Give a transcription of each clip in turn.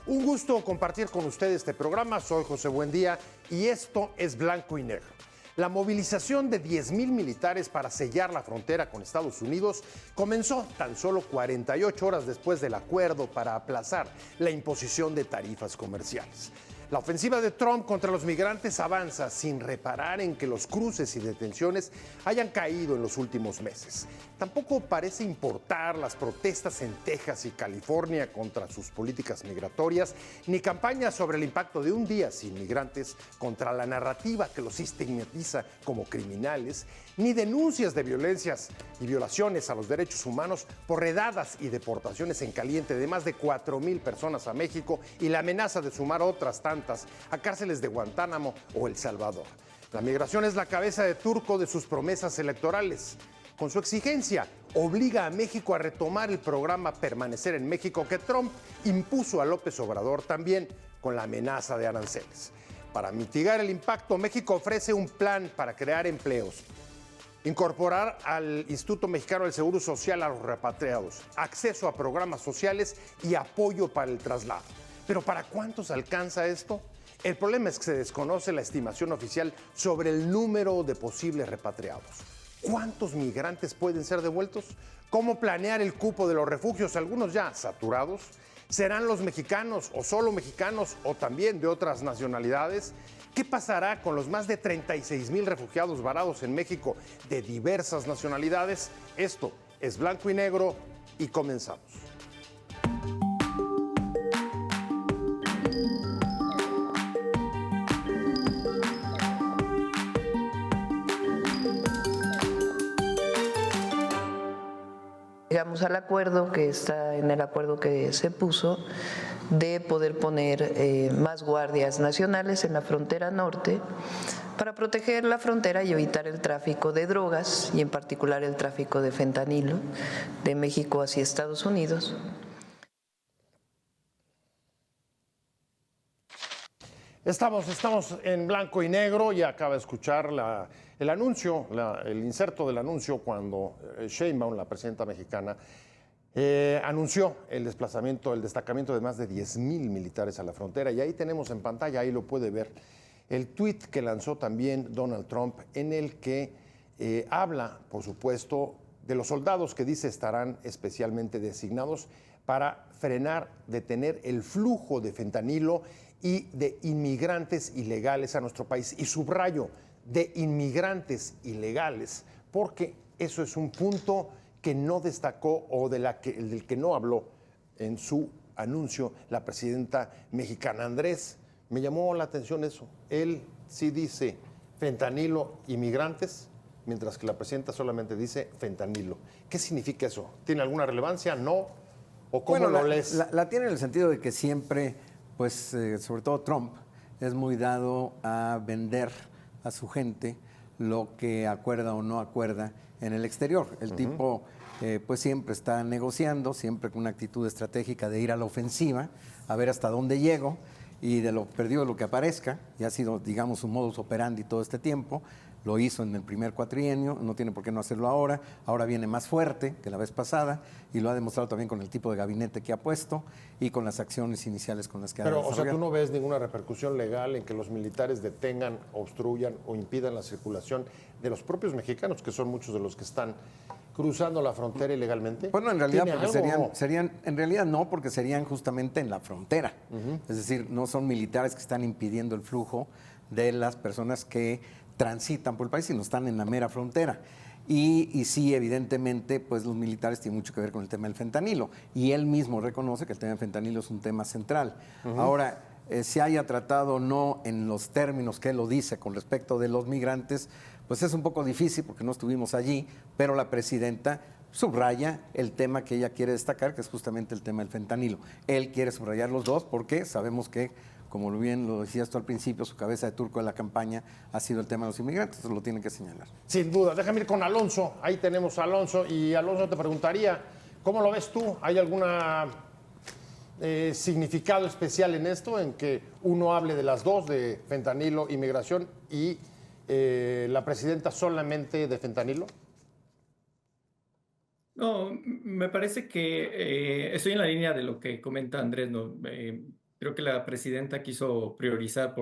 Un gusto compartir con ustedes este programa. Soy José Buendía y esto es Blanco y Negro. La movilización de 10,000 militares para sellar la frontera con Estados Unidos comenzó tan solo 48 horas después del acuerdo para aplazar la imposición de tarifas comerciales. La ofensiva de Trump contra los migrantes avanza sin reparar en que los cruces y detenciones hayan caído en los últimos meses. Tampoco parece importar las protestas en Texas y California contra sus políticas migratorias, ni campañas sobre el impacto de un día sin migrantes contra la narrativa que los estigmatiza como criminales, ni denuncias de violencias y violaciones a los derechos humanos por redadas y deportaciones en caliente de más de 4,000 personas a México y la amenaza de sumar otras tantas a cárceles de Guantánamo o El Salvador. La migración es la cabeza de turco de sus promesas electorales. Con su exigencia, obliga a México a retomar el programa Permanecer en México que Trump impuso a López Obrador también con la amenaza de aranceles. Para mitigar el impacto, México ofrece un plan para crear empleos, incorporar al Instituto Mexicano del Seguro Social a los repatriados, acceso a programas sociales y apoyo para el traslado. ¿Pero para cuántos alcanza esto? El problema es que se desconoce la estimación oficial sobre el número de posibles repatriados. ¿Cuántos migrantes pueden ser devueltos? ¿Cómo planear el cupo de los refugios, algunos ya saturados? ¿Serán los mexicanos o solo mexicanos o también de otras nacionalidades? ¿Qué pasará con los más de 36,000 refugiados varados en México de diversas nacionalidades? Esto es Blanco y Negro y comenzamos. Llegamos al acuerdo que está en el acuerdo que se puso de poder poner más guardias nacionales en la frontera norte para proteger la frontera y evitar el tráfico de drogas y en particular el tráfico de fentanilo de México hacia Estados Unidos. Estamos en Blanco y Negro y acaba de escuchar el anuncio, el inserto del anuncio cuando Sheinbaum, la presidenta mexicana, anunció el desplazamiento, el destacamiento de más de 10,000 militares a la frontera. Y ahí tenemos en pantalla, ahí lo puede ver, el tuit que lanzó también Donald Trump en el que habla, por supuesto, de los soldados que dice estarán especialmente designados para frenar, detener el flujo de fentanilo y de inmigrantes ilegales a nuestro país. Y subrayo, de inmigrantes ilegales, porque eso es un punto que no destacó o del que no habló en su anuncio la presidenta mexicana. Andrés, me llamó la atención eso. Él sí dice fentanilo, inmigrantes, mientras que la presidenta solamente dice fentanilo. ¿Qué significa eso? ¿Tiene alguna relevancia? ¿No? ¿O cómo lo lees? La tiene en el sentido de que siempre, pues, sobre todo Trump, es muy dado a vender a su gente lo que acuerda o no acuerda en el exterior. El tipo, pues, siempre está negociando, siempre con una actitud estratégica de ir a la ofensiva, a ver hasta dónde llego, y de lo perdido lo que aparezca, y ha sido, digamos, su modus operandi todo este tiempo. Lo hizo en el primer cuatrienio, no tiene por qué no hacerlo ahora viene más fuerte que la vez pasada y lo ha demostrado también con el tipo de gabinete que ha puesto y con las acciones iniciales con las que ha desarrollado. Pero, o sea, ¿tú no ves ninguna repercusión legal en que los militares detengan, obstruyan o impidan la circulación de los propios mexicanos, que son muchos de los que están cruzando la frontera ilegalmente? Bueno, en realidad porque en realidad no, porque serían justamente en la frontera. Es decir, no son militares que están impidiendo el flujo de las personas que transitan por el país, sino están en la mera frontera. Y sí, evidentemente, pues los militares tienen mucho que ver con el tema del fentanilo. Y él mismo reconoce que el tema del fentanilo es un tema central. Ahora, se haya tratado o no en los términos que él lo dice con respecto de los migrantes, pues es un poco difícil porque no estuvimos allí, pero la presidenta subraya el tema que ella quiere destacar, que es justamente el tema del fentanilo. Él quiere subrayar los dos porque sabemos que, como bien lo decías tú al principio, su cabeza de turco de la campaña ha sido el tema de los inmigrantes, eso lo tiene que señalar. Sin duda. Déjame ir con Alonso. Ahí tenemos a Alonso. Y Alonso, te preguntaría, ¿cómo lo ves tú? ¿Hay alguna significado especial en esto, en que uno hable de las dos, de fentanilo, inmigración, y la presidenta solamente de fentanilo? No, me parece que estoy en la línea de lo que comenta Andrés, ¿no? creo que la presidenta quiso priorizar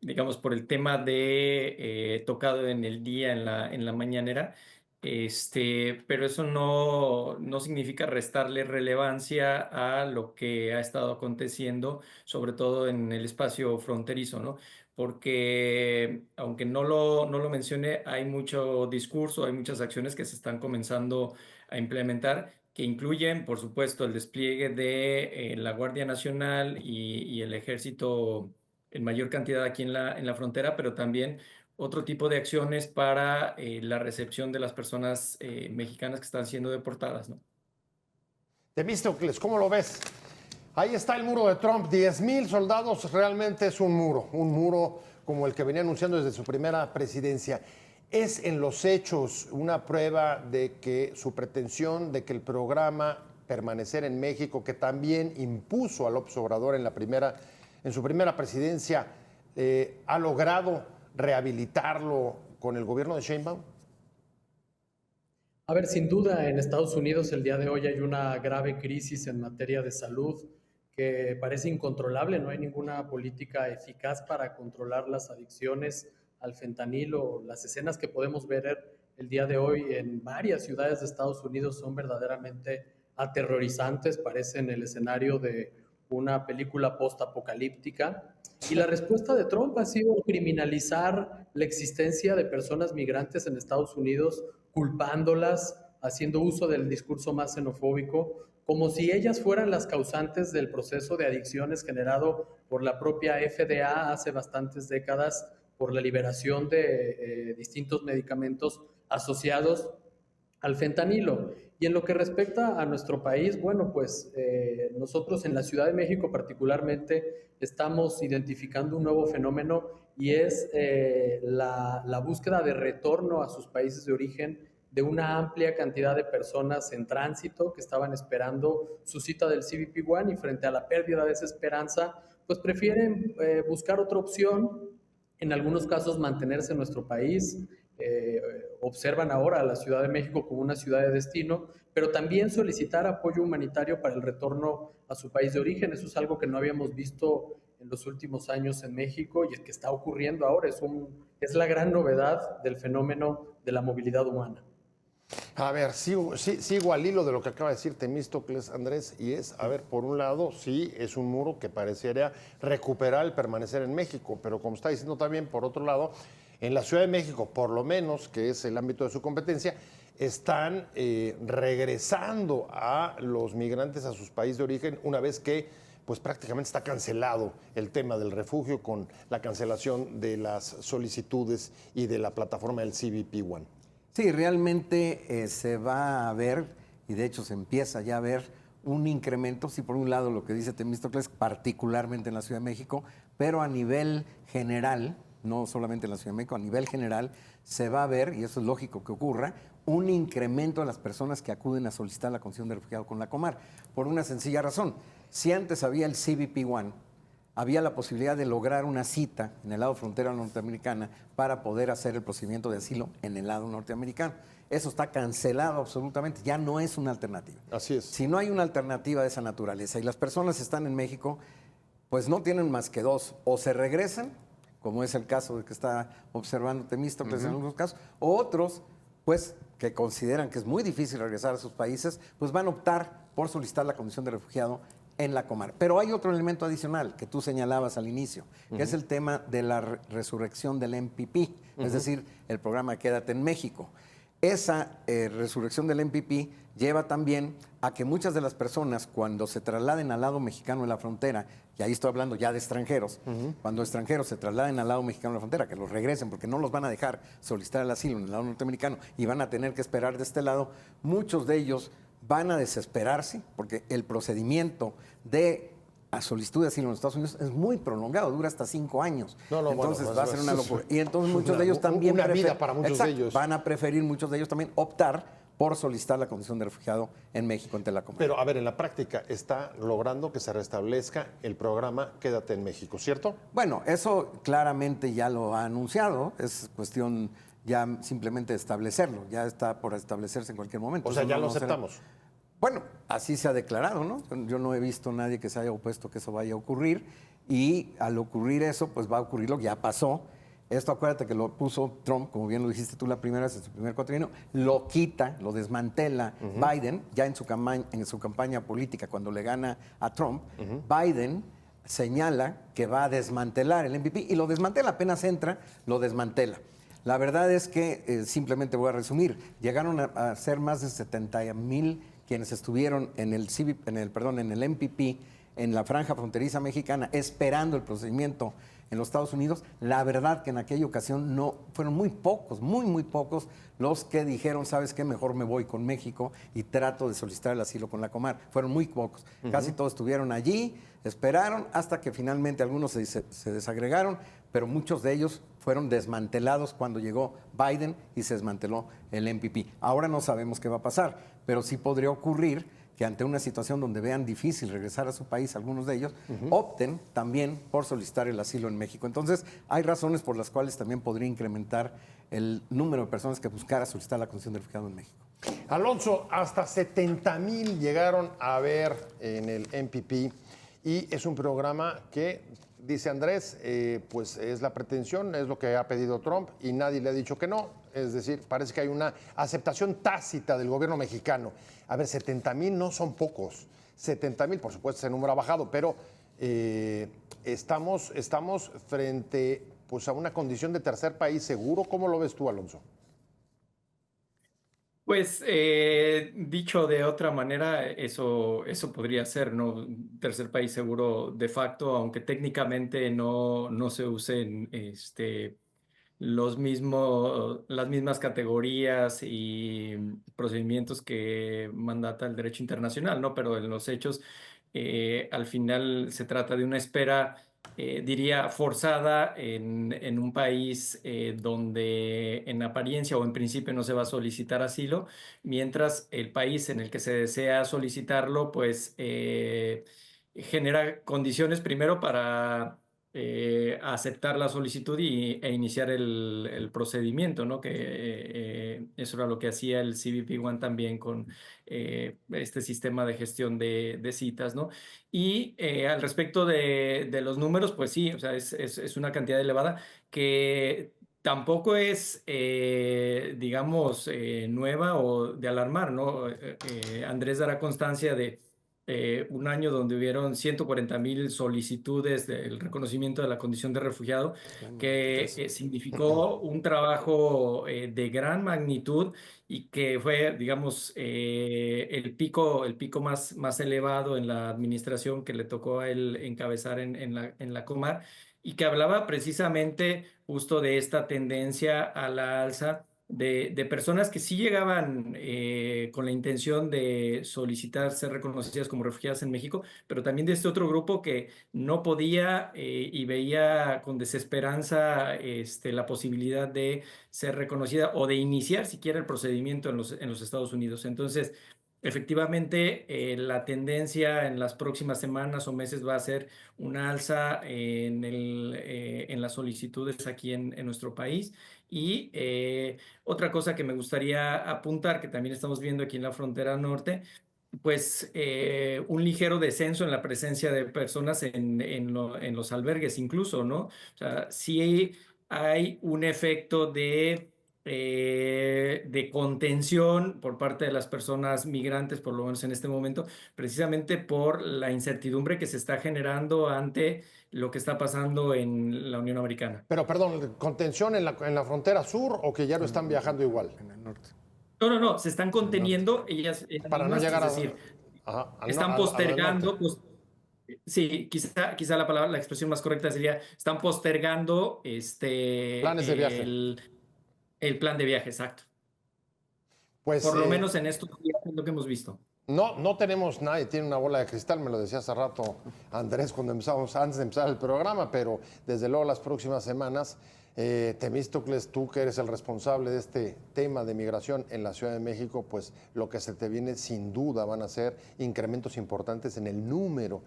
digamos, por el tema de tocado en el día, en la mañanera. Pero eso no significa restarle relevancia a lo que ha estado aconteciendo, sobre todo en el espacio fronterizo, ¿no? Porque aunque no lo mencione, hay mucho discurso, hay muchas acciones que se están comenzando a implementar, que incluyen, por supuesto, el despliegue de la Guardia Nacional y el Ejército en mayor cantidad aquí en la frontera, pero también otro tipo de acciones para la recepción de las personas mexicanas que están siendo deportadas, ¿no? Temístocles, ¿cómo lo ves? Ahí está el muro de Trump, 10,000 soldados, realmente es un muro como el que venía anunciando desde su primera presidencia. ¿Es en los hechos una prueba de que su pretensión de que el programa Permanecer en México, que también impuso a López Obrador en su primera presidencia, ha logrado rehabilitarlo con el gobierno de Sheinbaum? A ver, sin duda en Estados Unidos el día de hoy hay una grave crisis en materia de salud que parece incontrolable, no hay ninguna política eficaz para controlar las adicciones al fentanilo. Las escenas que podemos ver el día de hoy en varias ciudades de Estados Unidos son verdaderamente aterrorizantes, parecen el escenario de una película post-apocalíptica. Y la respuesta de Trump ha sido criminalizar la existencia de personas migrantes en Estados Unidos, culpándolas, haciendo uso del discurso más xenofóbico, como si ellas fueran las causantes del proceso de adicciones generado por la propia FDA hace bastantes décadas por la liberación de distintos medicamentos asociados al fentanilo. Y en lo que respecta a nuestro país, bueno, pues nosotros en la Ciudad de México particularmente estamos identificando un nuevo fenómeno y es la búsqueda de retorno a sus países de origen de una amplia cantidad de personas en tránsito que estaban esperando su cita del CBP One y frente a la pérdida de esa esperanza, pues prefieren buscar otra opción, en algunos casos mantenerse en nuestro país. Observan ahora a la Ciudad de México como una ciudad de destino, pero también solicitar apoyo humanitario para el retorno a su país de origen. Eso es algo que no habíamos visto en los últimos años en México y es que está ocurriendo ahora. Es la gran novedad del fenómeno de la movilidad humana. A ver, sigo al hilo de lo que acaba de decir Temístocles, Andrés, y es, a ver, por un lado, sí, es un muro que pareciera recuperar el permanecer en México, pero como está diciendo también, por otro lado, en la Ciudad de México, por lo menos, que es el ámbito de su competencia, están regresando a los migrantes a sus países de origen una vez que pues prácticamente está cancelado el tema del refugio con la cancelación de las solicitudes y de la plataforma del CBP One. Sí, realmente se va a ver, y de hecho se empieza ya a ver, un incremento, sí, por un lado lo que dice Temístocles, particularmente en la Ciudad de México, pero a nivel general, no solamente en la Ciudad de México, a nivel general se va a ver, y eso es lógico que ocurra, un incremento de las personas que acuden a solicitar la condición de refugiado con la Comar, por una sencilla razón. Si antes había el CBP One, había la posibilidad de lograr una cita en el lado frontera norteamericana para poder hacer el procedimiento de asilo en el lado norteamericano. Eso está cancelado absolutamente, ya no es una alternativa. Así es. Si no hay una alternativa de esa naturaleza y las personas están en México, pues no tienen más que dos, o se regresan, como es el caso de que está observando Temístocles en algunos casos, o otros, pues que consideran que es muy difícil regresar a sus países, pues van a optar por solicitar la condición de refugiado en la Comar. Pero hay otro elemento adicional que tú señalabas al inicio, que es el tema de la resurrección del MPP, es decir, el programa Quédate en México. Esa resurrección del MPP lleva también a que muchas de las personas, cuando se trasladen al lado mexicano de la frontera, y ahí estoy hablando ya de extranjeros, cuando extranjeros se trasladen al lado mexicano de la frontera, que los regresen porque no los van a dejar solicitar el asilo en el lado norteamericano y van a tener que esperar de este lado, muchos de ellos van a desesperarse porque el procedimiento de a solicitud de asilo en los Estados Unidos es muy prolongado, dura hasta 5 años. Entonces va a ser una locura. Y entonces muchos de ellos también una vida para muchos de ellos. Van a preferir muchos de ellos también optar por solicitar la condición de refugiado en México, en Comar. Pero, a ver, en la práctica está logrando que se restablezca el programa Quédate en México, ¿cierto? Bueno, eso claramente ya lo ha anunciado, es cuestión ya simplemente de establecerlo, ya está por establecerse en cualquier momento. O sea, Eso ya no lo será. aceptamos. Bueno, así se ha declarado, ¿no? Yo no he visto a nadie que se haya opuesto que eso vaya a ocurrir, y al ocurrir eso, pues va a ocurrir lo que ya pasó. Esto, acuérdate que lo puso Trump, como bien lo dijiste tú la primera vez, en su primer cuatrienio, lo quita, lo desmantela Biden, ya en su campaña política, cuando le gana a Trump. Biden señala que va a desmantelar el MVP, y lo desmantela, apenas entra, lo desmantela. La verdad es que, simplemente voy a resumir, llegaron a ser más de 70,000 quienes estuvieron en el MPP, en la franja fronteriza mexicana, esperando el procedimiento en los Estados Unidos. La verdad que en aquella ocasión no fueron muy pocos, muy pocos los que dijeron, ¿sabes qué? Mejor me voy con México y trato de solicitar el asilo con la Comar. Fueron muy pocos. Casi todos estuvieron allí, esperaron hasta que finalmente algunos se desagregaron, pero muchos de ellos fueron desmantelados cuando llegó Biden y se desmanteló el MPP. Ahora no sabemos qué va a pasar, pero sí podría ocurrir que ante una situación donde vean difícil regresar a su país, algunos de ellos, opten también por solicitar el asilo en México. Entonces, hay razones por las cuales también podría incrementar el número de personas que buscara solicitar la condición de refugiado en México. Alonso, hasta 70,000 llegaron a ver en el MPP, y es un programa que, dice Andrés, pues es la pretensión, es lo que ha pedido Trump y nadie le ha dicho que no. Es decir, parece que hay una aceptación tácita del gobierno mexicano. A ver, 70,000 no son pocos. 70,000, por supuesto, ese número ha bajado, pero estamos frente, pues, a una condición de tercer país seguro. ¿Cómo lo ves tú, Alonso? Pues dicho de otra manera, eso podría ser, ¿no? Tercer país seguro de facto, aunque técnicamente no se usen las mismas categorías y procedimientos que mandata el derecho internacional, ¿no? Pero en los hechos, al final se trata de una espera, diría, forzada en un país donde en apariencia o en principio no se va a solicitar asilo, mientras el país en el que se desea solicitarlo, pues genera condiciones primero para aceptar la solicitud e iniciar el procedimiento, ¿no? Que eso era lo que hacía el CBP-1 también con este sistema de gestión de citas, ¿no? Y al respecto de los números, pues sí, o sea, es una cantidad elevada que tampoco es, digamos, nueva o de alarmar, ¿no? Andrés dará constancia de un año donde hubieron 140,000 solicitudes del reconocimiento de la condición de refugiado, que significó un trabajo de gran magnitud y que fue, digamos, el pico más elevado en la administración que le tocó a él encabezar en la Comar, y que hablaba precisamente justo de esta tendencia a la alza de personas que sí llegaban con la intención de solicitar ser reconocidas como refugiadas en México, pero también de este otro grupo que no podía y veía con desesperanza la posibilidad de ser reconocida o de iniciar siquiera el procedimiento en los Estados Unidos. Entonces, efectivamente, la tendencia en las próximas semanas o meses va a ser una alza en las solicitudes aquí en nuestro país. Y otra cosa que me gustaría apuntar, que también estamos viendo aquí en la frontera norte, pues un ligero descenso en la presencia de personas en los albergues incluso, ¿no? O sea, sí hay un efecto de contención por parte de las personas migrantes, por lo menos en este momento, precisamente por la incertidumbre que se está generando ante lo que está pasando en la Unión Americana. Pero, perdón, ¿contención en la frontera sur o que ya no están viajando igual? En el norte. No, se están conteniendo ellas Para no mismas, llegar es decir, están al postergando, norte. pues, sí, quizá la expresión más correcta sería, están postergando Planes de viaje. el plan de viaje, exacto. Pues Por lo menos en esto es lo que hemos visto. no tenemos, nadie tiene una bola de cristal, me lo decía hace rato Andrés antes de empezar el programa, pero desde luego las próximas semanas, Temístocles, tú que eres el responsable de este tema de migración en la Ciudad de México, pues lo que se te viene sin duda van a ser incrementos importantes en el número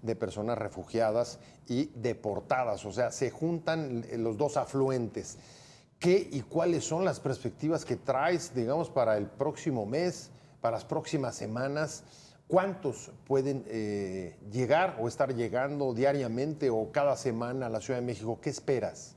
de personas refugiadas y deportadas, o sea, se juntan los dos ¿Qué y cuáles son las perspectivas que traes, digamos, para el próximo mes, para las próximas semanas. ¿Cuántos pueden llegar o estar llegando diariamente o cada semana a la Ciudad de México? ¿Qué esperas?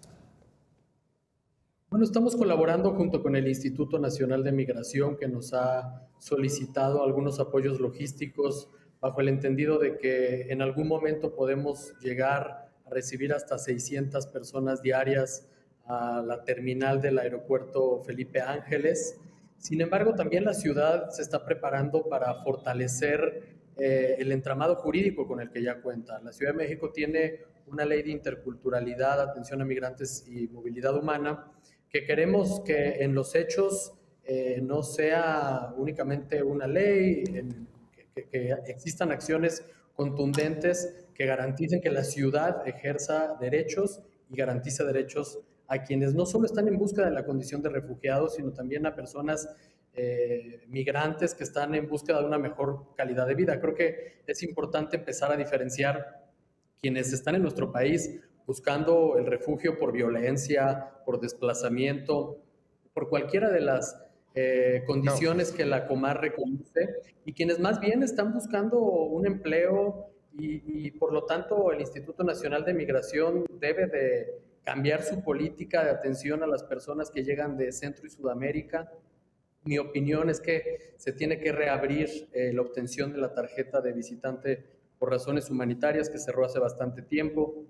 Bueno, estamos colaborando junto con el Instituto Nacional de Migración, que nos ha solicitado algunos apoyos logísticos bajo el entendido de que en algún momento podemos llegar a recibir hasta 600 personas diarias a la terminal del aeropuerto Felipe Ángeles. Sin embargo, también la ciudad se está preparando para fortalecer el entramado jurídico con el que ya cuenta. La Ciudad de México tiene una ley de interculturalidad, atención a migrantes y movilidad humana, que queremos que en los hechos no sea únicamente una ley, que existan acciones contundentes que garanticen que la ciudad ejerza derechos y garantice derechos a quienes no solo están en busca de la condición de refugiados, sino también a personas migrantes que están en búsqueda de una mejor calidad de vida. Creo que es importante empezar a diferenciar quienes están en nuestro país buscando el refugio por violencia, por desplazamiento, por cualquiera de las condiciones que la Comar reconoce, y quienes más bien están buscando un empleo y por lo tanto el Instituto Nacional de Migración debe de cambiar su política de atención a las personas que llegan de Centro y Sudamérica. Mi opinión es que se tiene que reabrir la obtención de la tarjeta de visitante por razones humanitarias, que cerró hace bastante tiempo.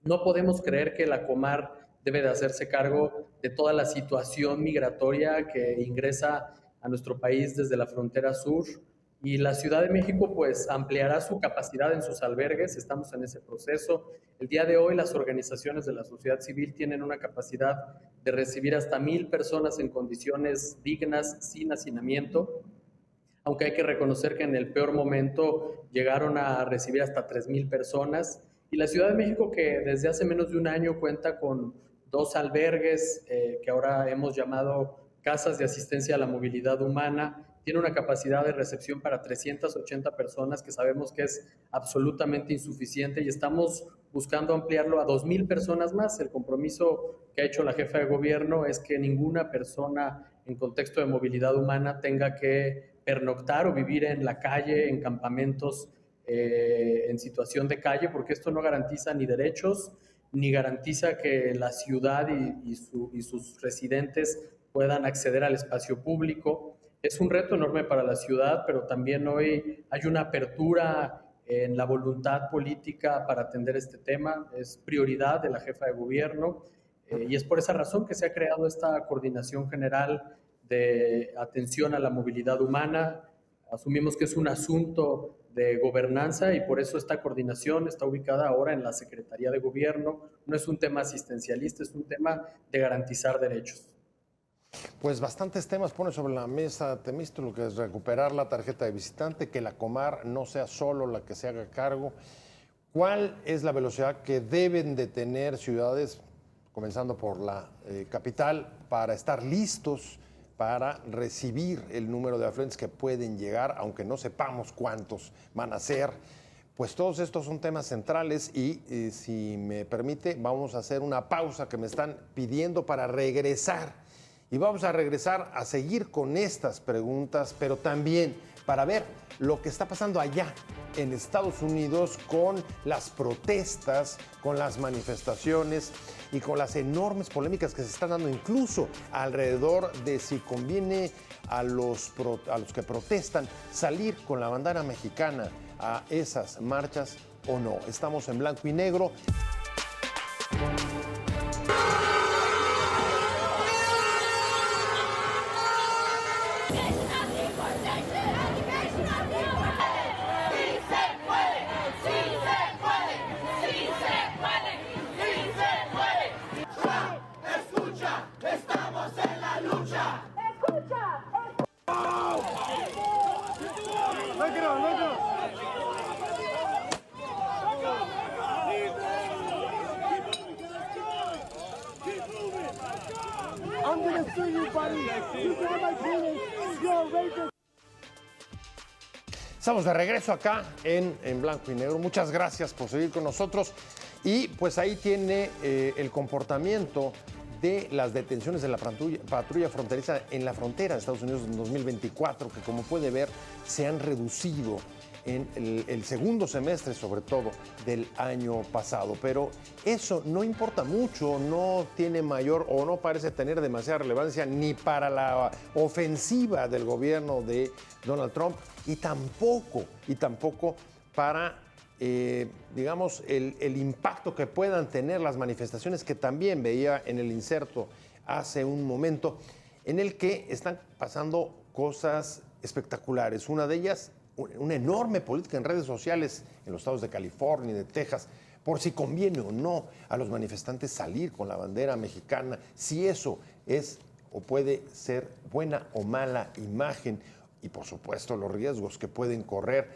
No podemos creer que la Comar debe de hacerse cargo de toda la situación migratoria que ingresa a nuestro país desde la frontera sur. Y la Ciudad de México pues ampliará su capacidad en sus albergues, estamos en ese proceso. El día de hoy las organizaciones de la sociedad civil tienen una capacidad de recibir hasta 1,000 personas en condiciones dignas, sin hacinamiento, aunque hay que reconocer que en el peor momento llegaron a recibir hasta 3,000 personas. Y la Ciudad de México, que desde hace menos de un año cuenta con 2 albergues que ahora hemos llamado Casas de Asistencia a la Movilidad Humana, tiene una capacidad de recepción para 380 personas, que sabemos que es absolutamente insuficiente, y estamos buscando ampliarlo a 2,000 personas más. El compromiso que ha hecho la jefa de gobierno es que ninguna persona en contexto de movilidad humana tenga que pernoctar o vivir en la calle, en campamentos, en situación de calle, porque esto no garantiza ni derechos, ni garantiza que la ciudad y sus residentes puedan acceder al espacio público. Es un reto enorme para la ciudad, pero también hoy hay una apertura en la voluntad política para atender este tema. Es prioridad de la jefa de gobierno y es por esa razón que se ha creado esta Coordinación General de Atención a la Movilidad Humana. Asumimos que es un asunto de gobernanza y por eso esta coordinación está ubicada ahora en la Secretaría de Gobierno. No es un tema asistencialista, es un tema de garantizar derechos. Pues bastantes temas pone sobre la mesa Temístoclo, que es recuperar la tarjeta de visitante, que la Comar no sea solo la que se haga cargo. ¿Cuál es la velocidad que deben de tener ciudades, comenzando por la capital, para estar listos para recibir el número de afluentes que pueden llegar, aunque no sepamos cuántos van a ser? Pues todos estos son temas centrales y si me permite, vamos a hacer una pausa que me están pidiendo para regresar. Y vamos a regresar a seguir con estas preguntas, pero también para ver lo que está pasando allá en Estados Unidos con las protestas, con las manifestaciones y con las enormes polémicas que se están dando incluso alrededor de si conviene a los que protestan salir con la bandera mexicana a esas marchas o no. Estamos en blanco y negro. Estamos de regreso acá en blanco y negro. Muchas gracias por seguir con nosotros. Y pues ahí tiene el comportamiento de las detenciones de la patrulla fronteriza en la frontera de Estados Unidos en 2024, que como puede ver se han reducido en el segundo semestre, sobre todo, del año pasado. Pero eso no importa mucho, no tiene mayor o no parece tener demasiada relevancia ni para la ofensiva del gobierno de Donald Trump y tampoco para, digamos, el impacto que puedan tener las manifestaciones que también veía en el inserto hace un momento, en el que están pasando cosas espectaculares. Una de ellas, una enorme política en redes sociales en los estados de California y de Texas, por si conviene o no a los manifestantes salir con la bandera mexicana, si eso es o puede ser buena o mala imagen, y por supuesto los riesgos que pueden correr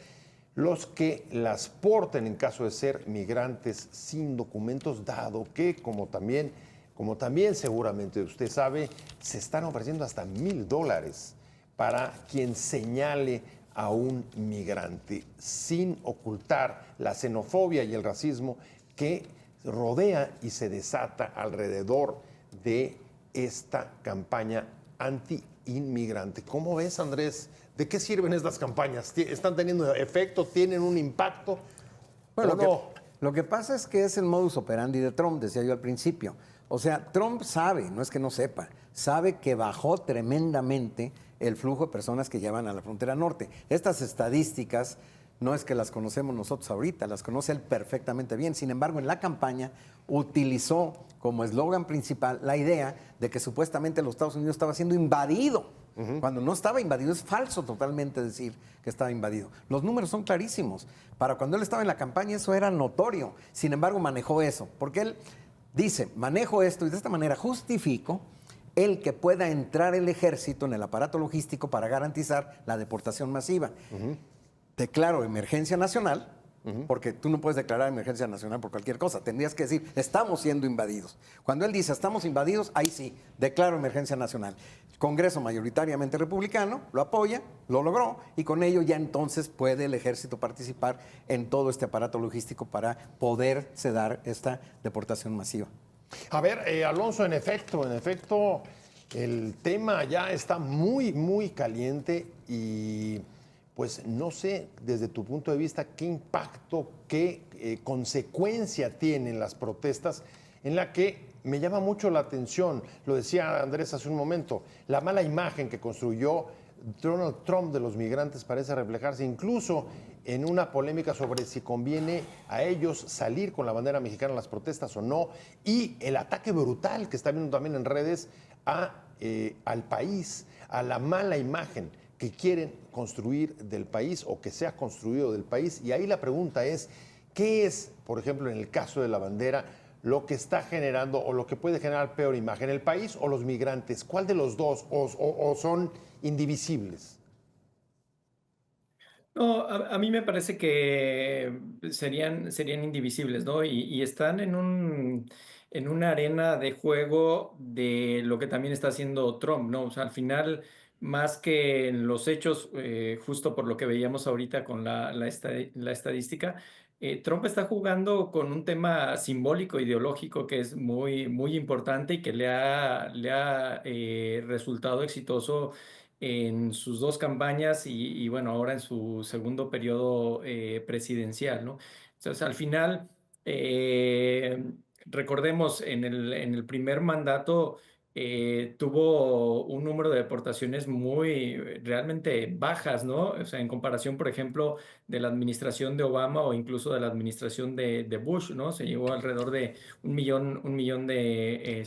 los que las porten en caso de ser migrantes sin documentos, dado que, como también seguramente usted sabe, se están ofreciendo hasta $1,000 para quien señale a un migrante, sin ocultar la xenofobia y el racismo que rodea y se desata alrededor de esta campaña anti-inmigrante. ¿Cómo ves, Andrés? ¿De qué sirven estas campañas? ¿Están teniendo efecto? ¿Tienen un impacto? Bueno, lo que pasa es que es el modus operandi de Trump, decía yo al principio. O sea, Trump sabe, no es que no sepa, sabe que bajó tremendamente el flujo de personas que llevan a la frontera norte. Estas estadísticas no es que las conocemos nosotros ahorita, las conoce él perfectamente bien. Sin embargo, en la campaña utilizó como eslogan principal la idea de que supuestamente los Estados Unidos estaba siendo invadido. Cuando no estaba invadido, es falso totalmente decir que estaba invadido. Los números son clarísimos. Para cuando él estaba en la campaña eso era notorio. Sin embargo, manejó eso, porque él dice, manejo esto y de esta manera justifico el que pueda entrar el ejército en el aparato logístico para garantizar la deportación masiva. Declaro emergencia nacional, porque tú no puedes declarar emergencia nacional por cualquier cosa. Tendrías que decir, estamos siendo invadidos. Cuando él dice, estamos invadidos, ahí sí, declaro emergencia nacional. El Congreso mayoritariamente republicano lo apoya, lo logró, y con ello ya entonces puede el ejército participar en todo este aparato logístico para poderse dar esta deportación masiva. A ver, Alonso, en efecto, el tema ya está muy, muy caliente y pues no sé, desde tu punto de vista, qué impacto, qué consecuencia tienen las protestas en la que me llama mucho la atención, lo decía Andrés hace un momento, la mala imagen que construyó Donald Trump de los migrantes parece reflejarse incluso en una polémica sobre si conviene a ellos salir con la bandera mexicana a las protestas o no, y el ataque brutal que está viendo también en redes al país, a la mala imagen que quieren construir del país o que se ha construido del país. Y ahí la pregunta es, ¿qué es, por ejemplo, en el caso de la bandera, lo que está generando o lo que puede generar peor imagen, el país o los migrantes? ¿Cuál de los dos o son indivisibles? No, a mí me parece que serían indivisibles, ¿no? Y están en una arena de juego de lo que también está haciendo Trump, ¿no? O sea, al final, más que en los hechos, justo por lo que veíamos ahorita con la estadística, Trump está jugando con un tema simbólico, ideológico, que es muy, muy importante y que le ha resultado exitoso en sus dos campañas y bueno, ahora en su segundo periodo presidencial, ¿no? Entonces, al final, eh, recordemos, en el primer mandato tuvo un número de deportaciones muy realmente bajas, ¿no? O sea, en comparación, por ejemplo, de la administración de Obama o incluso de la administración de Bush, ¿no? Se llegó alrededor de un millón de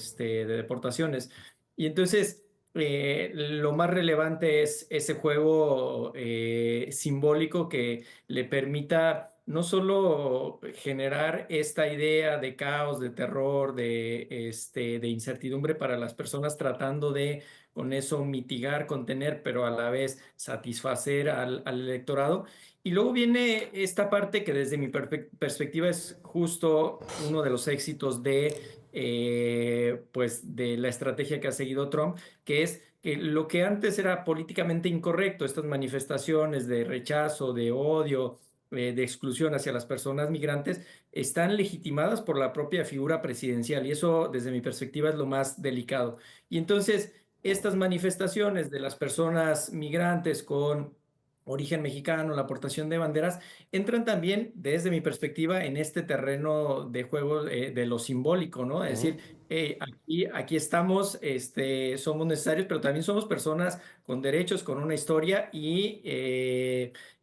deportaciones. Y entonces lo más relevante es ese juego simbólico que le permita no solo generar esta idea de caos, de terror, de incertidumbre para las personas tratando de con eso mitigar, contener, pero a la vez satisfacer al electorado. Y luego viene esta parte que desde mi perspectiva es justo uno de los éxitos pues de la estrategia que ha seguido Trump, que es que lo que antes era políticamente incorrecto, estas manifestaciones de rechazo, de odio, de exclusión hacia las personas migrantes están legitimadas por la propia figura presidencial, y eso desde mi perspectiva es lo más delicado. Y entonces estas manifestaciones de las personas migrantes con origen mexicano, la aportación de banderas, entran también, desde mi perspectiva, en este terreno de juego de lo simbólico, ¿no? Es decir, aquí estamos, somos necesarios, pero también somos personas con derechos, con una historia, y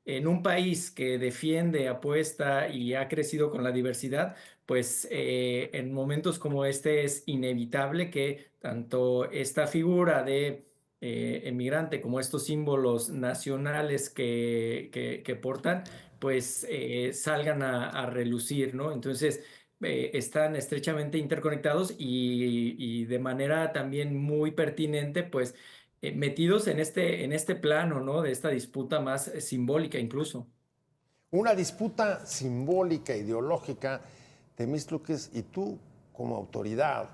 en un país que defiende, apuesta y ha crecido con la diversidad, pues en momentos como este es inevitable que tanto esta figura de emigrante como estos símbolos nacionales que portan, pues salgan a relucir, ¿no? Entonces, están estrechamente interconectados y de manera también muy pertinente, pues metidos en este plano, ¿no? De esta disputa más cumbólica incluso. Una disputa simbólica, ideológica, Temístocles, y tú como autoridad,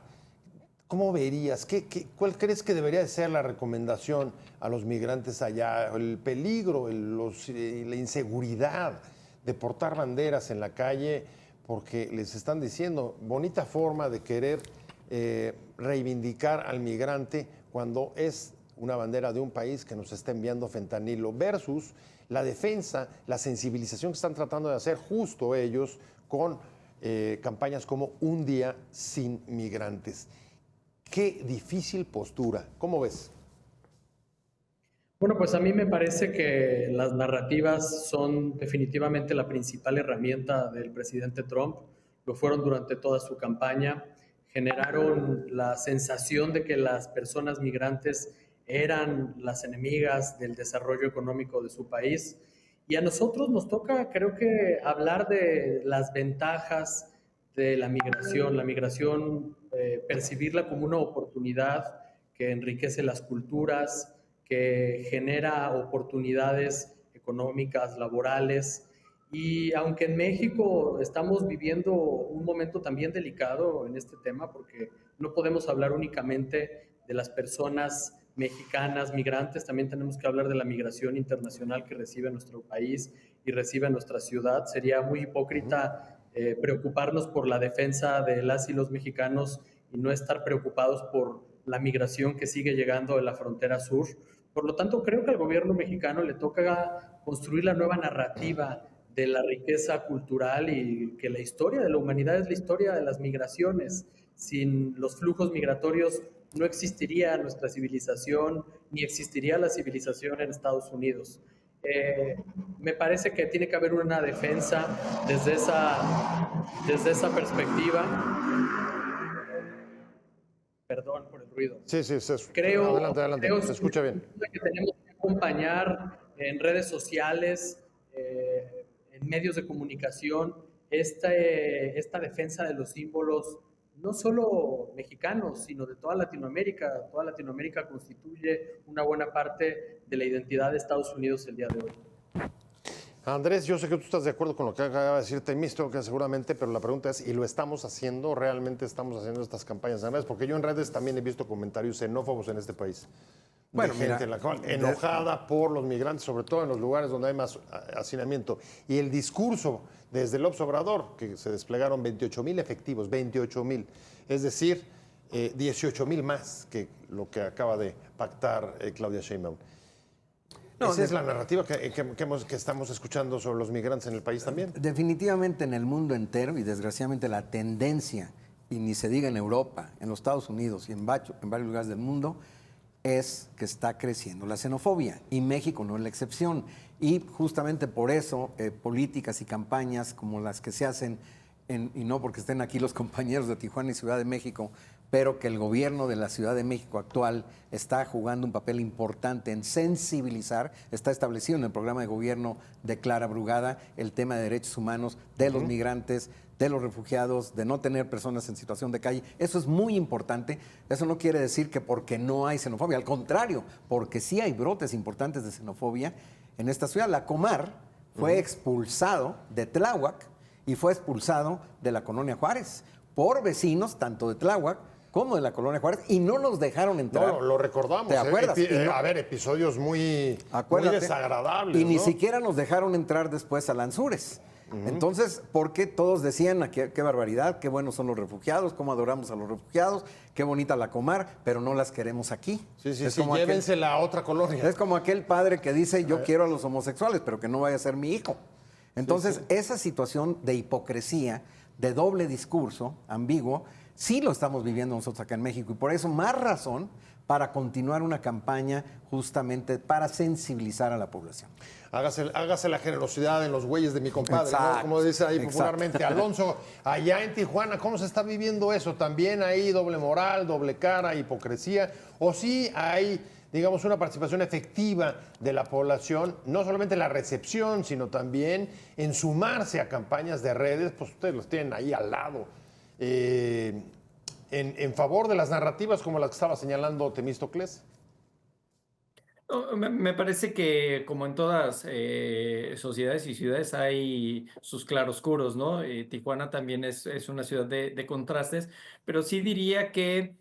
¿cómo verías? ¿Cuál crees que debería ser la recomendación a los migrantes allá? El peligro, la inseguridad de portar banderas en la calle, porque les están diciendo, bonita forma de querer reivindicar al migrante cuando es una bandera de un país que nos está enviando fentanilo, versus la defensa, la sensibilización que están tratando de hacer justo ellos con campañas como Un Día Sin Migrantes. Qué difícil postura. ¿Cómo ves? Bueno, pues a mí me parece que las narrativas son definitivamente la principal herramienta del presidente Trump. Lo fueron durante toda su campaña. Generaron la sensación de que las personas migrantes eran las enemigas del desarrollo económico de su país. Y a nosotros nos toca, creo que, hablar de las ventajas de la migración, percibirla como una oportunidad que enriquece las culturas, que genera oportunidades económicas, laborales. Y aunque en México estamos viviendo un momento también delicado en este tema, porque no podemos hablar únicamente de las personas mexicanas migrantes, también tenemos que hablar de la migración internacional que recibe nuestro país y recibe nuestra ciudad. Sería muy hipócrita preocuparnos por la defensa de las y los mexicanos y no estar preocupados por la migración que sigue llegando de la frontera sur. Por lo tanto, creo que al gobierno mexicano le toca construir la nueva narrativa de la riqueza cultural y que la historia de la humanidad es la historia de las migraciones. Sin los flujos migratorios no existiría nuestra civilización, ni existiría la civilización en Estados Unidos. Me parece que tiene que haber una defensa desde esa perspectiva. Perdón por el ruido. Sí, adelante, se escucha bien. Que tenemos que acompañar en redes sociales, en medios de comunicación, esta defensa de los símbolos, no solo mexicanos, sino de toda Latinoamérica. Toda Latinoamérica constituye una buena parte de la identidad de Estados Unidos el día de hoy. Andrés, yo sé que tú estás de acuerdo con lo que acaba de decir Temístocles seguramente, pero la pregunta es, ¿y lo estamos haciendo? ¿Realmente estamos haciendo estas campañas en redes? Porque yo en redes también he visto comentarios xenófobos en este país. Bueno, gente enojada por los migrantes, sobre todo en los lugares donde hay más hacinamiento. Y el discurso desde el Obrador, que se desplegaron 28,000 efectivos, 28,000, es decir, 18,000 más que lo que acaba de pactar Claudia Sheinbaum. Esa es la narrativa que estamos escuchando sobre los migrantes en el país también. Definitivamente en el mundo entero, y desgraciadamente la tendencia, y ni se diga en Europa, en los Estados Unidos y en varios lugares del mundo, es que está creciendo la xenofobia, y México no es la excepción. Y justamente por eso políticas y campañas como las que se hacen, y no porque estén aquí los compañeros de Tijuana y Ciudad de México, pero que el gobierno de la Ciudad de México actual está jugando un papel importante en sensibilizar, está establecido en el programa de gobierno de Clara Brugada el tema de derechos humanos de los migrantes, de los refugiados, de no tener personas en situación de calle. Eso es muy importante. Eso no quiere decir que porque no hay xenofobia, al contrario, porque sí hay brotes importantes de xenofobia en esta ciudad. La Comar fue expulsado de Tláhuac y fue expulsado de la Colonia Juárez por vecinos tanto de Tláhuac como de la Colonia Juárez, y no nos dejaron entrar. No, lo recordamos. ¿Te acuerdas? A ver, episodios muy desagradables. Y ni ¿no? siquiera nos dejaron entrar después a Lanzures. Entonces, porque todos decían, qué barbaridad, qué buenos son los refugiados, cómo adoramos a los refugiados, qué bonita la Comar, pero no las queremos aquí. Sí, llévensela a otra colonia. Es como aquel padre que dice, yo quiero a los homosexuales, pero que no vaya a ser mi hijo. Entonces, esa situación de hipocresía, de doble discurso, ambiguo, sí lo estamos viviendo nosotros acá en México. Y por eso, más razón para continuar una campaña justamente para sensibilizar a la población. Hágase la generosidad en los güeyes de mi compadre, ¿no? Como dice ahí popularmente. Alonso, allá en Tijuana, ¿cómo se está viviendo eso? ¿También hay doble moral, doble cara, hipocresía? ¿O sí hay, digamos, una participación efectiva de la población, no solamente en la recepción, sino también en sumarse a campañas de redes? Pues ustedes los tienen ahí al lado. En favor de las narrativas como las que estaba señalando Temístocles. Me parece que como en todas sociedades y ciudades hay sus claroscuros, ¿no? Tijuana también es una ciudad de contrastes, pero sí diría que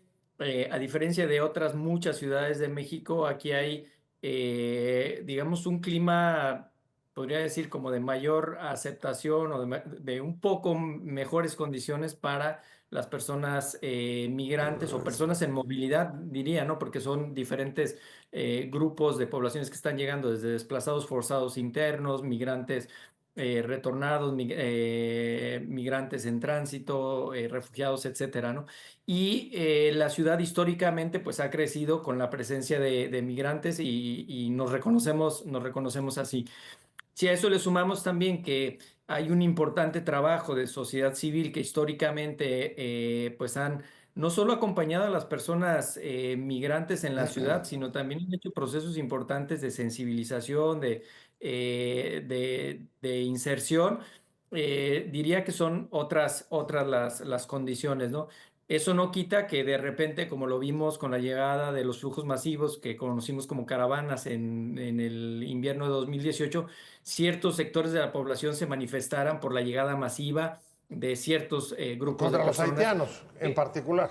a diferencia de otras muchas ciudades de México, aquí hay, digamos, un clima, podría decir, como de mayor aceptación o de un poco mejores condiciones para las personas migrantes o personas en movilidad, diría, ¿no? Porque son diferentes grupos de poblaciones que están llegando, desde desplazados forzados internos, migrantes retornados, migrantes en tránsito, refugiados, etcétera, ¿no? Y la ciudad históricamente pues ha crecido con la presencia de migrantes y nos reconocemos así. Si a eso le sumamos también que hay un importante trabajo de sociedad civil que históricamente pues han no solo acompañado a las personas migrantes en la ciudad, sino también han hecho procesos importantes de sensibilización, de inserción. Diría que son otras las condiciones, ¿no? Eso no quita que de repente, como lo vimos con la llegada de los flujos masivos que conocimos como caravanas en el invierno de 2018, ciertos sectores de la población se manifestaran por la llegada masiva de ciertos grupos Contra de los personas. haitianos, en particular.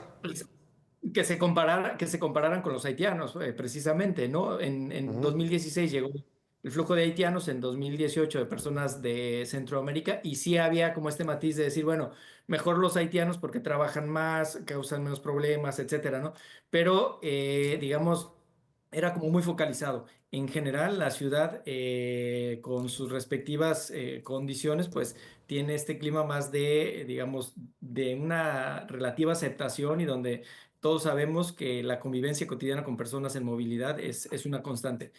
Que se compararan con los haitianos, precisamente, ¿no? En 2016 llegó el flujo de haitianos, en 2018 de personas de Centroamérica, y sí había como este matiz de decir, bueno, mejor los haitianos porque trabajan más, causan menos problemas, etcétera, ¿no? Pero, digamos, era como muy focalizado. En general, la ciudad, con sus respectivas condiciones, pues tiene este clima más de, digamos, de una relativa aceptación y donde todos sabemos que la convivencia cotidiana con personas en movilidad es una constante.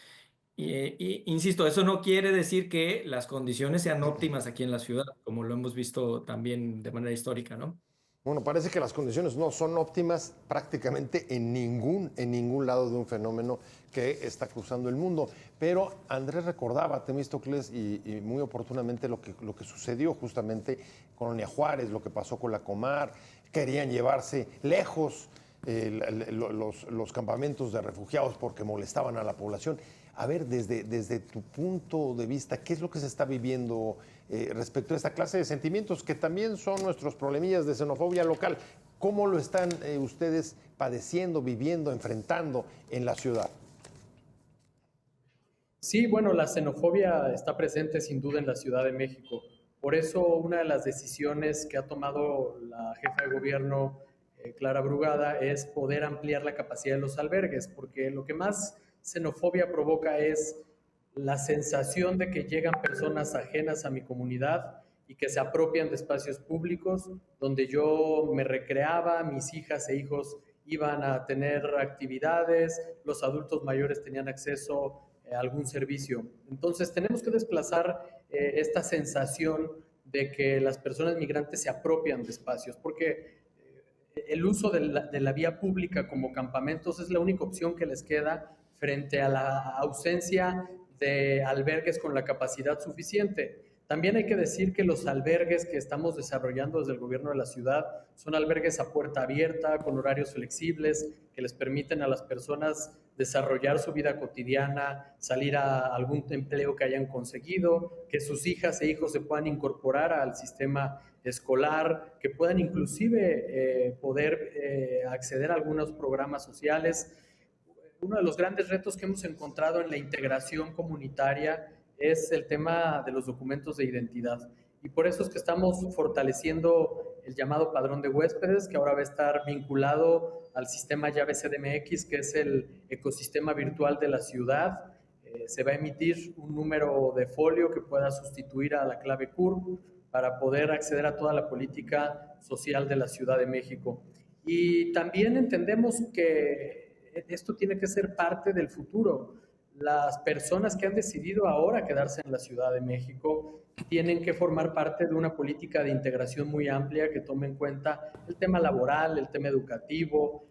Insisto, eso no quiere decir que las condiciones sean óptimas aquí en la ciudad, como lo hemos visto también de manera histórica, ¿no? Bueno, parece que las condiciones no son óptimas prácticamente en ningún lado de un fenómeno que está cruzando el mundo. Pero Andrés recordaba, Temístocles, y muy oportunamente lo que sucedió justamente con Colonia Juárez, lo que pasó con la Comar. Querían llevarse lejos los campamentos de refugiados porque molestaban a la población. A ver, desde tu punto de vista, ¿qué es lo que se está viviendo respecto a esta clase de sentimientos que también son nuestros problemillas de xenofobia local? ¿Cómo lo están ustedes padeciendo, viviendo, enfrentando en la ciudad? Sí, bueno, la xenofobia está presente sin duda en la Ciudad de México. Por eso una de las decisiones que ha tomado la jefa de gobierno, Clara Brugada, es poder ampliar la capacidad de los albergues, porque lo que más xenofobia provoca es la sensación de que llegan personas ajenas a mi comunidad y que se apropian de espacios públicos donde yo me recreaba, mis hijas e hijos iban a tener actividades, los adultos mayores tenían acceso a algún servicio. Entonces tenemos que desplazar esta sensación de que las personas migrantes se apropian de espacios, porque el uso de la vía pública como campamentos es la única opción que les queda frente a la ausencia de albergues con la capacidad suficiente. También hay que decir que los albergues que estamos desarrollando desde el gobierno de la ciudad son albergues a puerta abierta, con horarios flexibles, que les permiten a las personas desarrollar su vida cotidiana, salir a algún empleo que hayan conseguido, que sus hijas e hijos se puedan incorporar al sistema escolar, que puedan inclusive poder acceder a algunos programas sociales. Uno de los grandes retos que hemos encontrado en la integración comunitaria es el tema de los documentos de identidad. Y por eso es que estamos fortaleciendo el llamado padrón de huéspedes, que ahora va a estar vinculado al sistema llave CDMX, que es el ecosistema virtual de la ciudad. Se va a emitir un número de folio que pueda sustituir a la clave CURP para poder acceder a toda la política social de la Ciudad de México. Y también entendemos que esto tiene que ser parte del futuro. Las personas que han decidido ahora quedarse en la Ciudad de México tienen que formar parte de una política de integración muy amplia que tome en cuenta el tema laboral, el tema educativo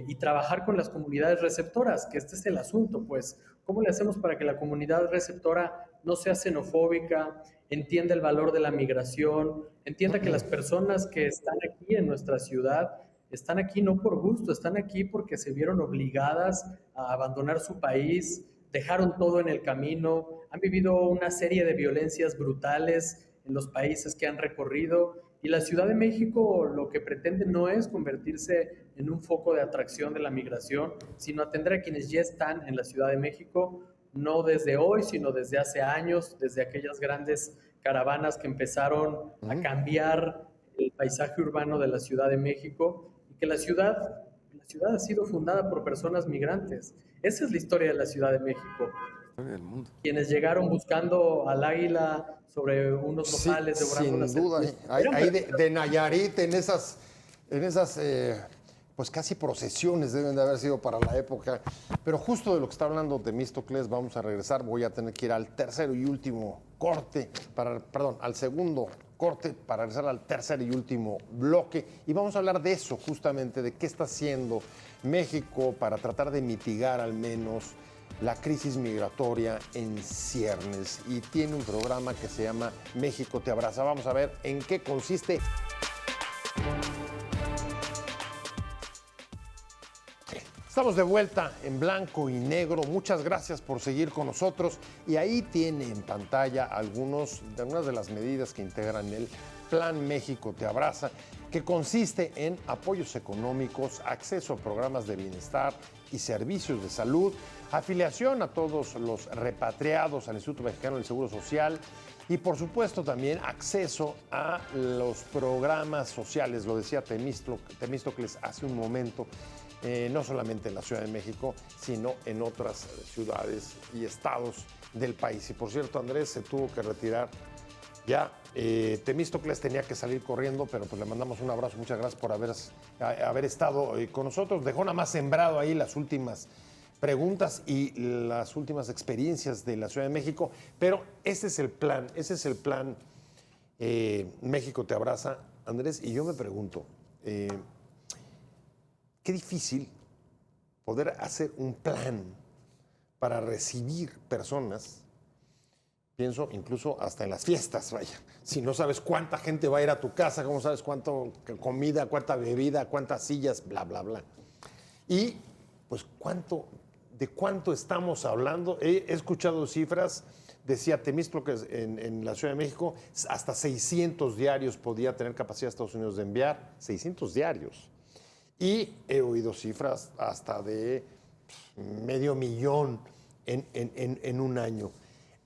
y trabajar con las comunidades receptoras, que este es el asunto, pues, ¿cómo le hacemos para que la comunidad receptora no sea xenofóbica, entienda el valor de la migración, entienda que las personas que están aquí en nuestra ciudad están aquí no por gusto, están aquí porque se vieron obligadas a abandonar su país, dejaron todo en el camino, han vivido una serie de violencias brutales en los países que han recorrido y la Ciudad de México lo que pretende no es convertirse en un foco de atracción de la migración, sino atender a quienes ya están en la Ciudad de México, no desde hoy, sino desde hace años, desde aquellas grandes caravanas que empezaron a cambiar el paisaje urbano de la Ciudad de México y que la ciudad ha sido fundada por personas migrantes. Esa es la historia de la Ciudad de México. Del mundo. Quienes llegaron buscando al águila sobre unos nopales, devorando una sin duda. Ahí de Nayarit, en esas pues casi procesiones deben de haber sido para la época. Pero justo de lo que está hablando Temístocles, vamos a regresar. Voy a tener que ir al tercero y último corte, al segundo corte para regresar al tercer y último bloque. Y vamos a hablar de eso, justamente, de qué está haciendo México para tratar de mitigar al menos la crisis migratoria en ciernes. Y tiene un programa que se llama México te abraza. Vamos a ver en qué consiste. Estamos de vuelta en blanco y negro. Muchas gracias por seguir con nosotros. Y ahí tiene en pantalla algunas de las medidas que integran el Plan México te abraza, que consiste en apoyos económicos, acceso a programas de bienestar y servicios de salud, afiliación a todos los repatriados al Instituto Mexicano del Seguro Social y, por supuesto, también acceso a los programas sociales. Lo decía Temístocles hace un momento. No solamente en la Ciudad de México, sino en otras ciudades y estados del país. Y por cierto, Andrés se tuvo que retirar ya. Temístocles tenía que salir corriendo, pero pues le mandamos un abrazo. Muchas gracias por haber estado con nosotros. Dejó nada más sembrado ahí las últimas preguntas y las últimas experiencias de la Ciudad de México. Pero ese es el plan México te abraza, Andrés. Y yo me pregunto, qué difícil poder hacer un plan para recibir personas, pienso incluso hasta en las fiestas, vaya. Si no sabes cuánta gente va a ir a tu casa, cómo sabes cuánta comida, cuánta bebida, cuántas sillas, bla, bla, bla. Y pues ¿de cuánto estamos hablando? He escuchado cifras, decía Temístocles en la Ciudad de México, hasta 600 diarios podía tener capacidad Estados Unidos de enviar, 600 diarios. Y he oído cifras hasta de 500,000 en un año.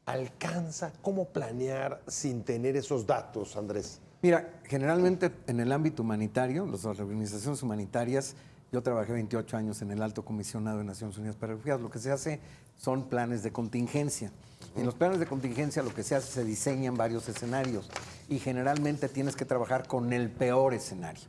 ¿Alcanza? ¿Cómo planear sin tener esos datos, Andrés? Mira, generalmente en el ámbito humanitario, las organizaciones humanitarias, yo trabajé 28 años en el Alto Comisionado de Naciones Unidas para Refugiados, lo que se hace son planes de contingencia. En los planes de contingencia lo que se hace, se diseñan varios escenarios y generalmente tienes que trabajar con el peor escenario,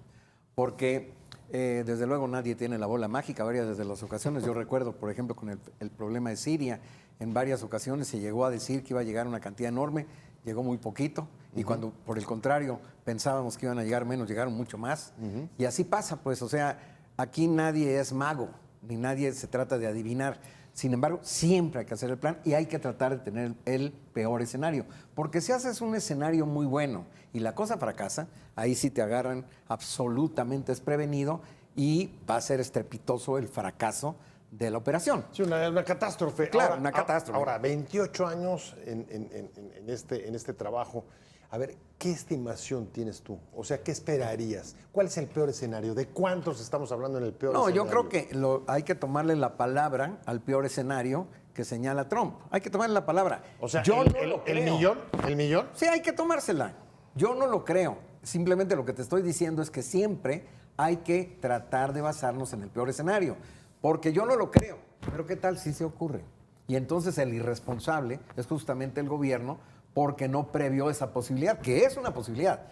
porque desde luego nadie tiene la bola mágica. Varias de las ocasiones, yo recuerdo, por ejemplo, con el problema de Siria, en varias ocasiones se llegó a decir que iba a llegar una cantidad enorme, llegó muy poquito, y cuando por el contrario pensábamos que iban a llegar menos, llegaron mucho más. Y así pasa, pues, o sea, aquí nadie es mago, ni nadie se trata de adivinar. Sin embargo, siempre hay que hacer el plan y hay que tratar de tener el peor escenario. Porque si haces un escenario muy bueno y la cosa fracasa, ahí sí te agarran absolutamente desprevenido y va a ser estrepitoso el fracaso de la operación. Sí, una catástrofe. Claro, Ahora, una catástrofe. Ahora, 28 años en este trabajo. A ver, ¿qué estimación tienes tú? O sea, ¿qué esperarías? ¿Cuál es el peor escenario? ¿De cuántos estamos hablando en el peor No, escenario? yo creo que hay que tomarle la palabra al peor escenario que señala Trump. Hay que tomarle la palabra. O sea, yo no lo el creo. millón, ¿el millón? Sí, hay que tomársela. Yo no lo creo. Simplemente lo que te estoy diciendo es que siempre hay que tratar de basarnos en el peor escenario. Porque yo no lo creo. Pero ¿qué tal si se ocurre? Y entonces el irresponsable es justamente el gobierno porque no previó esa posibilidad, que es una posibilidad.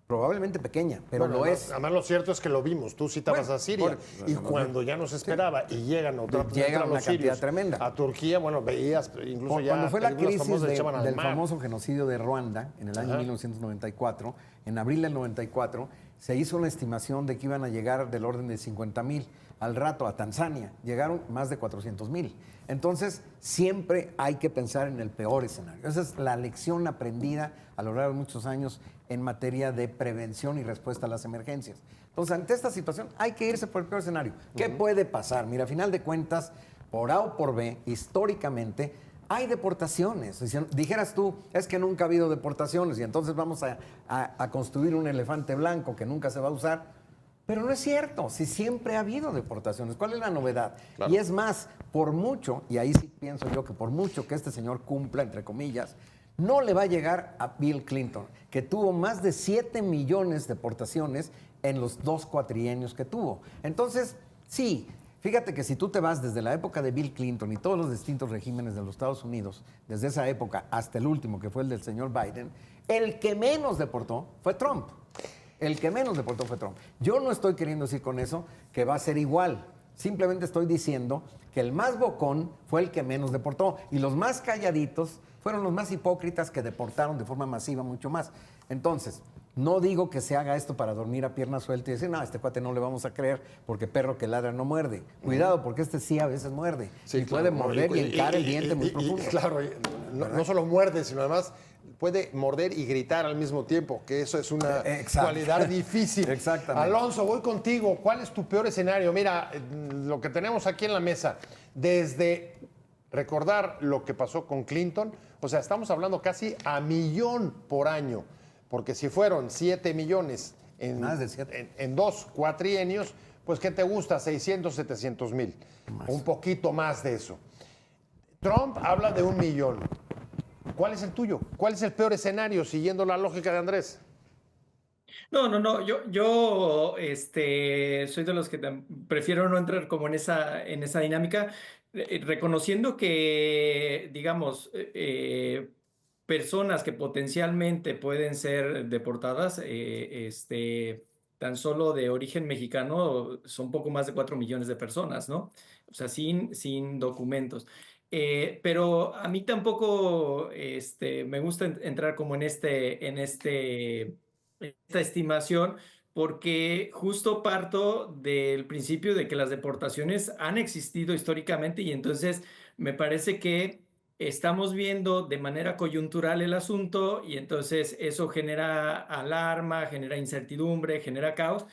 Probablemente pequeña, pero Bueno, lo es. Además, lo cierto es que lo vimos. Tú citabas Bueno, a Siria y cuando ya no se esperaba y llegan Llega los una cantidad sirios tremenda. a Turquía, bueno, veías incluso ya Cuando fue la películas crisis famosas echaban al del mar. famoso genocidio de Ruanda en el año 1994, en abril del 94, se hizo una estimación de que iban a llegar del orden de 50,000. Al rato a Tanzania llegaron más de 400,000. Entonces, siempre hay que pensar en el peor escenario. Esa es la lección aprendida a lo largo de muchos años en materia de prevención y respuesta a las emergencias. Entonces, ante esta situación, hay que irse por el peor escenario. ¿Qué puede pasar? Mira, a final de cuentas, por A o por B, históricamente, hay deportaciones. Si dijeras tú, es que nunca ha habido deportaciones y entonces vamos a construir un elefante blanco que nunca se va a usar. Pero no es cierto, si siempre ha habido deportaciones. ¿Cuál es la novedad? Claro. Y es más, por mucho, y ahí sí pienso yo que por mucho que este señor cumpla, entre comillas, no le va a llegar a Bill Clinton, que tuvo más de 7 millones de deportaciones en los 2 cuatrienios que tuvo. Entonces, sí, fíjate que si tú te vas desde la época de Bill Clinton y todos los distintos regímenes de los Estados Unidos, desde esa época hasta el último, que fue el del señor Biden, el que menos deportó fue Trump. El que menos deportó fue Trump. Yo no estoy queriendo decir con eso que va a ser igual. Simplemente estoy diciendo que el más bocón fue el que menos deportó y los más calladitos fueron los más hipócritas que deportaron de forma masiva mucho más. Entonces, no digo que se haga esto para dormir a pierna suelta y decir, no, a este cuate no le vamos a creer porque perro que ladra no muerde. Cuidado, porque este sí a veces muerde. Sí, y puede morder y hincar el diente muy profundo. Claro, no solo muerde, sino además puede morder y gritar al mismo tiempo, que eso es una cualidad difícil. Exactamente. Alonso, voy contigo. ¿Cuál es tu peor escenario? Mira, lo que tenemos aquí en la mesa, desde recordar lo que pasó con Clinton, o sea, estamos hablando casi a 1,000,000 por año, porque si fueron 7 millones en 2 cuatrienios, pues ¿qué te gusta? 600, 700 mil. Un poquito más de eso. Trump habla de 1,000,000. ¿Cuál es el tuyo? ¿Cuál es el peor escenario, siguiendo la lógica de Andrés? No. Yo soy de los que prefiero no entrar como en esa dinámica, reconociendo que, digamos, personas que potencialmente pueden ser deportadas, tan solo de origen mexicano, son poco más de 4 millones de personas, ¿no? O sea, sin documentos. Pero a mí tampoco me gusta entrar como en esta estimación, porque justo parto del principio de que las deportaciones han existido históricamente y entonces me parece que estamos viendo de manera coyuntural el asunto y entonces eso genera alarma, genera incertidumbre, genera caos.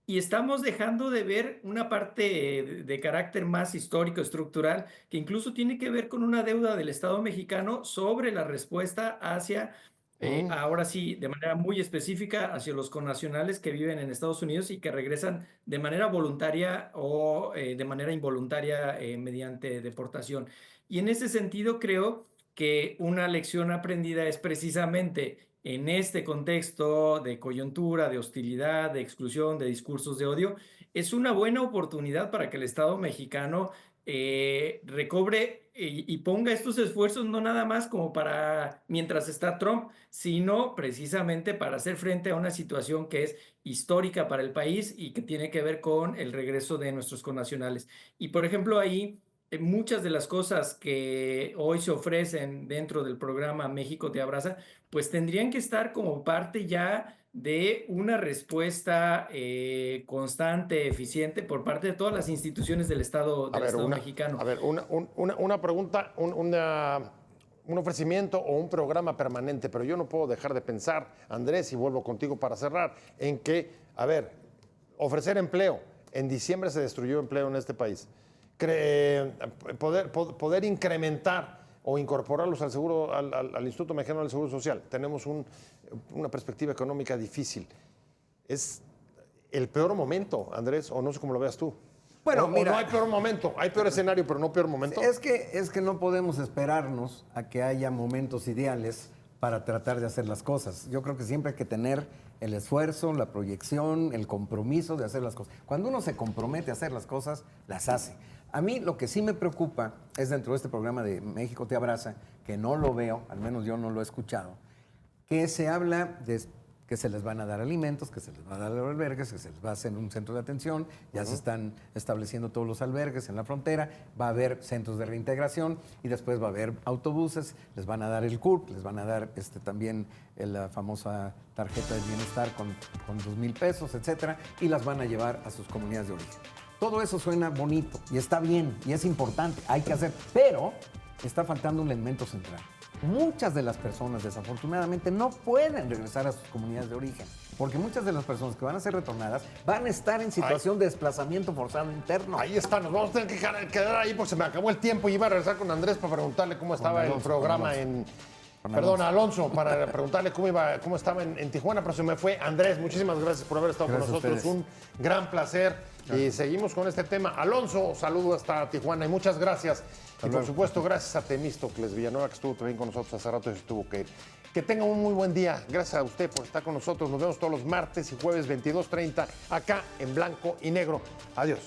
Y estamos dejando de ver una parte de carácter más histórico, estructural, que incluso tiene que ver con una deuda del Estado mexicano sobre la respuesta hacia, ahora sí, de manera muy específica, hacia los connacionales que viven en Estados Unidos y que regresan de manera voluntaria o de manera involuntaria mediante deportación. Y en ese sentido creo que una lección aprendida es precisamente en este contexto de coyuntura, de hostilidad, de exclusión, de discursos de odio, es una buena oportunidad para que el Estado mexicano recobre y ponga estos esfuerzos no nada más como para mientras está Trump, sino precisamente para hacer frente a una situación que es histórica para el país y que tiene que ver con el regreso de nuestros connacionales. Y por ejemplo ahí muchas de las cosas que hoy se ofrecen dentro del programa México Te Abraza, pues tendrían que estar como parte ya de una respuesta constante, eficiente por parte de todas las instituciones del Estado, mexicano. A ver, una pregunta, un ofrecimiento o un programa permanente, pero yo no puedo dejar de pensar, Andrés, y vuelvo contigo para cerrar, en que, a ver, ofrecer empleo. En diciembre se destruyó empleo en este país. Poder incrementar o incorporarlos al seguro, al Instituto Mexicano del Seguro Social. Tenemos una perspectiva económica difícil. Es el peor momento, Andrés, o no sé cómo lo veas tú. Bueno, mira, o no hay peor momento, hay peor escenario, pero no peor momento. Es que no podemos esperarnos a que haya momentos ideales para tratar de hacer las cosas. Yo creo que siempre hay que tener el esfuerzo, la proyección, el compromiso de hacer las cosas. Cuando uno se compromete a hacer las cosas, las hace. A mí lo que sí me preocupa es dentro de este programa de México te abraza, que no lo veo, al menos yo no lo he escuchado, que se habla de que se les van a dar alimentos, que se les va a dar albergues, que se les va a hacer un centro de atención, ya se están estableciendo todos los albergues en la frontera, va a haber centros de reintegración y después va a haber autobuses, les van a dar el CURP, les van a dar también la famosa tarjeta de bienestar con 2,000 pesos, etcétera, y las van a llevar a sus comunidades de origen. Todo eso suena bonito y está bien y es importante, hay que hacer, pero está faltando un elemento central. Muchas de las personas, desafortunadamente, no pueden regresar a sus comunidades de origen, porque muchas de las personas que van a ser retornadas van a estar en situación de desplazamiento forzado interno. Ahí está, nos vamos a tener que quedar ahí porque se me acabó el tiempo y iba a regresar con Andrés para preguntarle cómo estaba el programa Alonso, para preguntarle cómo estaba en Tijuana, pero se me fue. Andrés, muchísimas gracias por haber estado con nosotros, un gran placer. Y seguimos con este tema. Alonso, saludo hasta Tijuana y muchas gracias. Y por supuesto, gracias a Temístocles Villanueva, que estuvo también con nosotros hace rato y se tuvo que ir. Que tengan un muy buen día. Gracias a usted por estar con nosotros. Nos vemos todos los martes y jueves 22:30 acá en Blanco y Negro. Adiós.